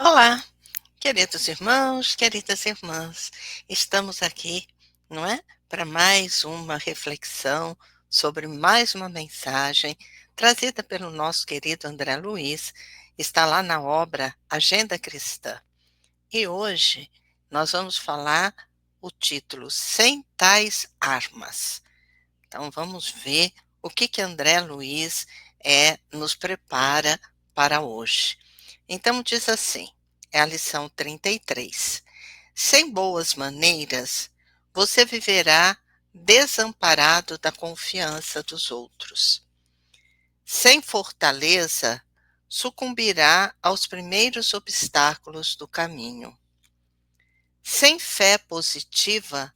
Olá, queridos irmãos, queridas irmãs. Estamos aqui, não é? Para mais uma reflexão sobre mais uma mensagem trazida pelo nosso querido André Luiz. Está lá na obra Agenda Cristã. E hoje nós vamos falar o título Sem Tais Armas. Então vamos ver o que André Luiz nos prepara para hoje. Então diz assim, é a lição 33. Sem boas maneiras, você viverá desamparado da confiança dos outros. Sem fortaleza, sucumbirá aos primeiros obstáculos do caminho. Sem fé positiva,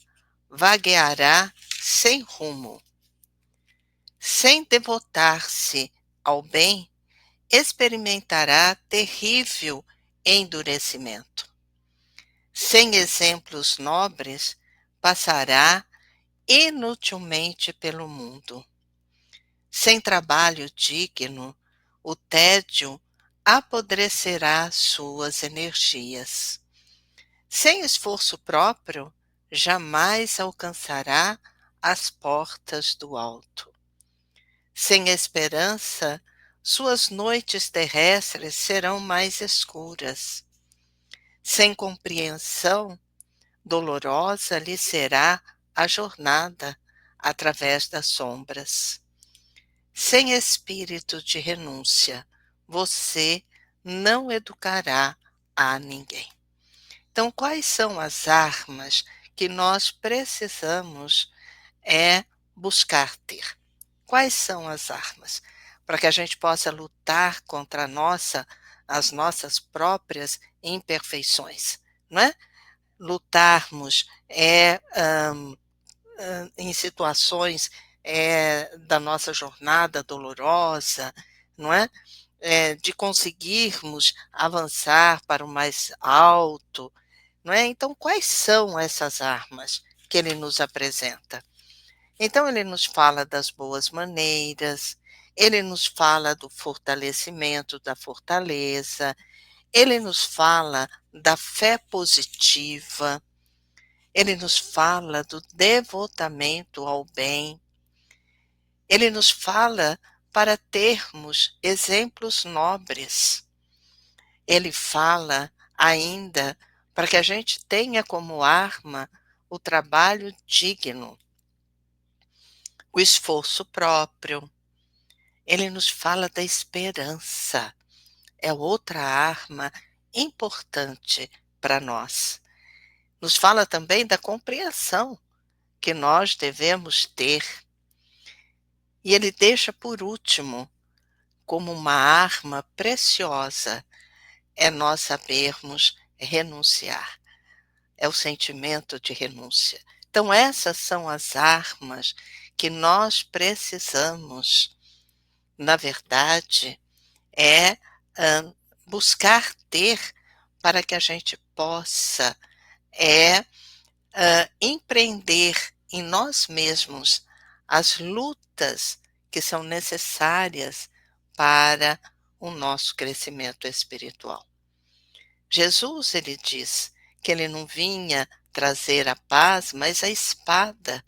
vagueará sem rumo. Sem devotar-se ao bem, experimentará terrível endurecimento. Sem exemplos nobres, passará inutilmente pelo mundo. Sem trabalho digno, o tédio apodrecerá suas energias. Sem esforço próprio, jamais alcançará as portas do alto. Sem esperança, suas noites terrestres serão mais escuras. Sem compreensão, dolorosa lhe será a jornada através das sombras. Sem espírito de renúncia, você não educará a ninguém. Então, quais são as armas que nós precisamos buscar ter? Quais são as armas? Para que a gente possa lutar contra as nossas próprias imperfeições, não é? Lutarmos em situações da nossa jornada dolorosa, não é? De conseguirmos avançar para o mais alto, não é? Então, quais são essas armas que ele nos apresenta? Então, ele nos fala das boas maneiras, ele nos fala do fortalecimento da fortaleza, ele nos fala da fé positiva, ele nos fala do devotamento ao bem, ele nos fala para termos exemplos nobres, ele fala ainda para que a gente tenha como arma o trabalho digno, o esforço próprio. Ele nos fala da esperança, é outra arma importante para nós. Nos fala também da compreensão que nós devemos ter. E ele deixa por último, como uma arma preciosa, é nós sabermos renunciar. É o sentimento de renúncia. Então, essas são as armas que nós precisamos, na verdade, é buscar ter para que a gente possa empreender em nós mesmos as lutas que são necessárias para o nosso crescimento espiritual. Jesus, ele diz que ele não vinha trazer a paz, mas a espada.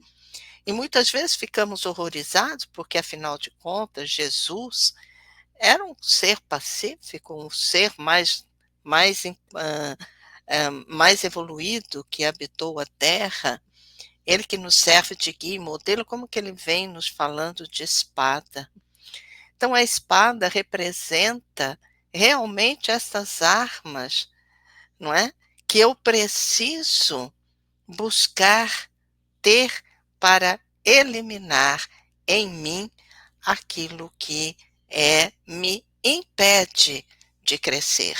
E muitas vezes ficamos horrorizados, porque afinal de contas, Jesus era um ser pacífico, um ser mais, mais evoluído que habitou a Terra, ele que nos serve de guia e modelo, como que ele vem nos falando de espada? Então a espada representa realmente essas armas, não é? Que eu preciso buscar ter para eliminar em mim aquilo que me impede de crescer,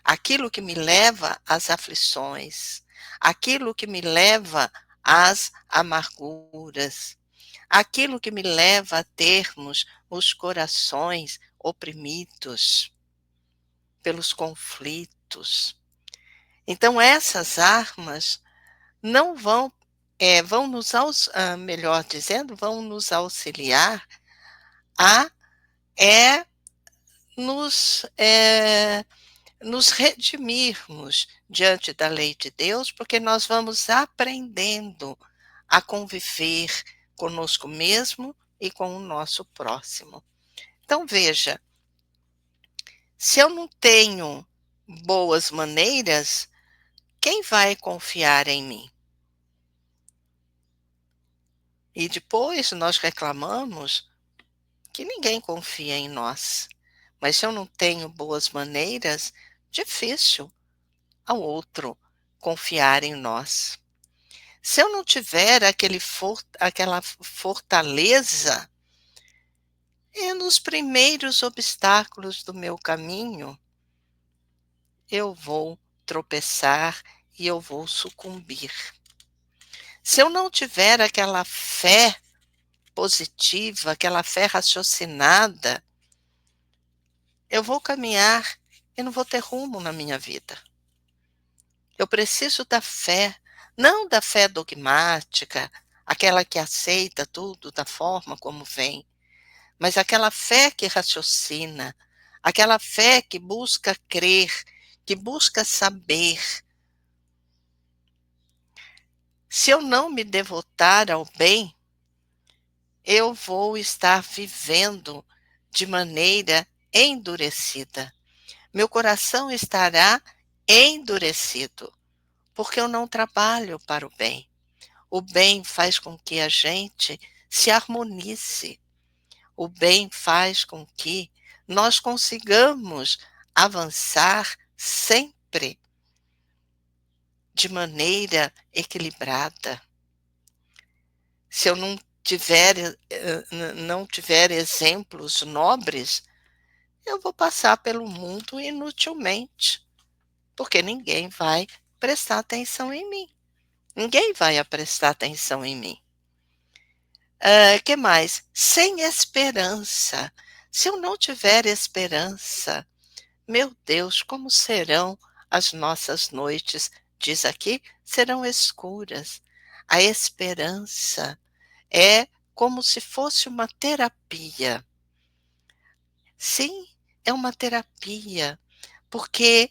aquilo que me leva às aflições, aquilo que me leva às amarguras, aquilo que me leva a termos os corações oprimidos pelos conflitos. Então, essas armas não vão melhor dizendo, vão nos auxiliar a nos nos redimirmos diante da lei de Deus, porque nós vamos aprendendo a conviver conosco mesmo e com o nosso próximo. Então, veja, se eu não tenho boas maneiras, quem vai confiar em mim? E depois nós reclamamos que ninguém confia em nós. Mas se eu não tenho boas maneiras, difícil ao outro confiar em nós. Se eu não tiver aquela fortaleza, nos primeiros obstáculos do meu caminho, eu vou tropeçar e eu vou sucumbir. Se eu não tiver aquela fé positiva, aquela fé raciocinada, eu vou caminhar e não vou ter rumo na minha vida. Eu preciso da fé, não da fé dogmática, aquela que aceita tudo da forma como vem, mas aquela fé que raciocina, aquela fé que busca crer, que busca saber. Se eu não me devotar ao bem, eu vou estar vivendo de maneira endurecida. Meu coração estará endurecido, porque eu não trabalho para o bem. O bem faz com que a gente se harmonize. O bem faz com que nós consigamos avançar sempre de maneira equilibrada. Se eu não tiver exemplos nobres, eu vou passar pelo mundo inutilmente, porque ninguém vai prestar atenção em mim. Ninguém vai prestar atenção em mim. Que mais? Sem esperança. Se eu não tiver esperança, meu Deus, como serão as nossas noites? Diz aqui, serão escuras. A esperança é como se fosse uma terapia. Sim, é uma terapia, porque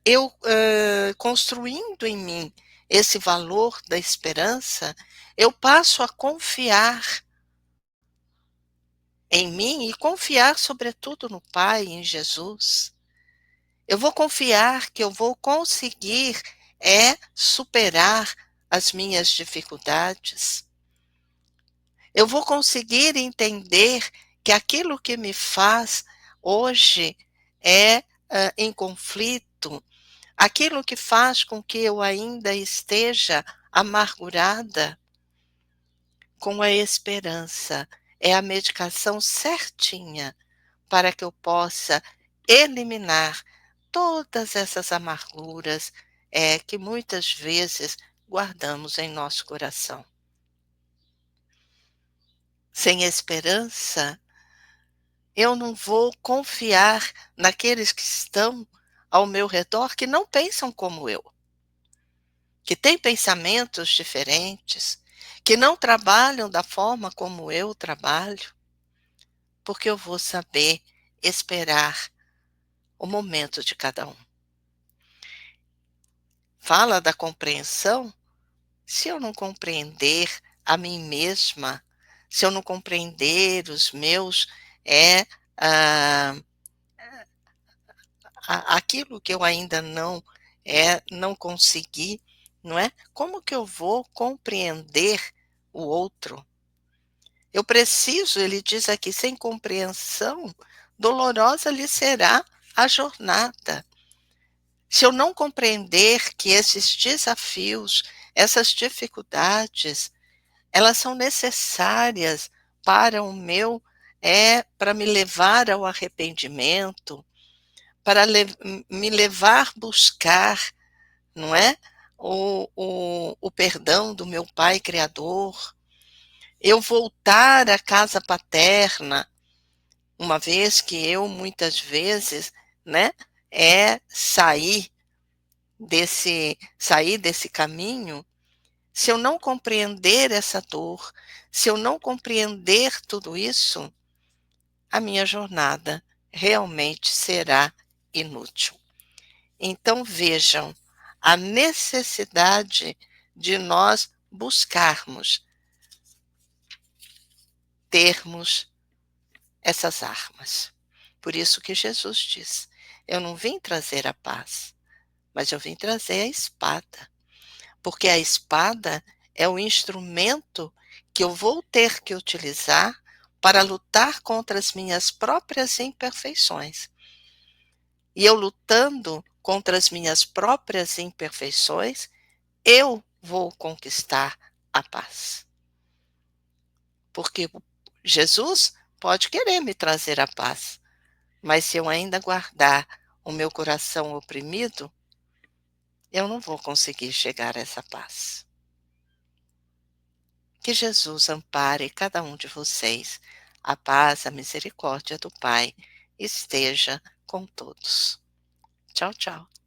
eu construindo em mim esse valor da esperança, eu passo a confiar em mim e confiar, sobretudo, no Pai, em Jesus. Eu vou confiar que eu vou conseguir superar as minhas dificuldades. Eu vou conseguir entender que aquilo que me faz hoje em conflito, aquilo que faz com que eu ainda esteja amargurada, com a esperança, é a medicação certinha para que eu possa eliminar todas essas amarguras que muitas vezes guardamos em nosso coração. Sem esperança, eu não vou confiar naqueles que estão ao meu redor que não pensam como eu, que têm pensamentos diferentes, que não trabalham da forma como eu trabalho, porque eu vou saber esperar o momento de cada um. Fala da compreensão. Se eu não compreender a mim mesma, se eu não compreender os meus, ah, aquilo que eu ainda não consegui, não é? Como que eu vou compreender o outro? Eu preciso, ele diz aqui, sem compreensão, dolorosa lhe será a jornada. Se eu não compreender que esses desafios, essas dificuldades, elas são necessárias para para me levar ao arrependimento, para me levar a buscar, não é? O perdão do meu Pai Criador, eu voltar à casa paterna, uma vez que eu muitas vezes, né, sair desse caminho. Se eu não compreender essa dor, se eu não compreender tudo isso, a minha jornada realmente será inútil. Então vejam a necessidade de nós buscarmos termos essas armas. Por isso que Jesus diz: eu não vim trazer a paz, mas eu vim trazer a espada. Porque a espada é o instrumento que eu vou ter que utilizar para lutar contra as minhas próprias imperfeições. E eu lutando contra as minhas próprias imperfeições, eu vou conquistar a paz. Porque Jesus pode querer me trazer a paz, mas se eu ainda guardar o meu coração oprimido, eu não vou conseguir chegar a essa paz. Que Jesus ampare cada um de vocês. A paz, a misericórdia do Pai esteja com todos. Tchau, tchau.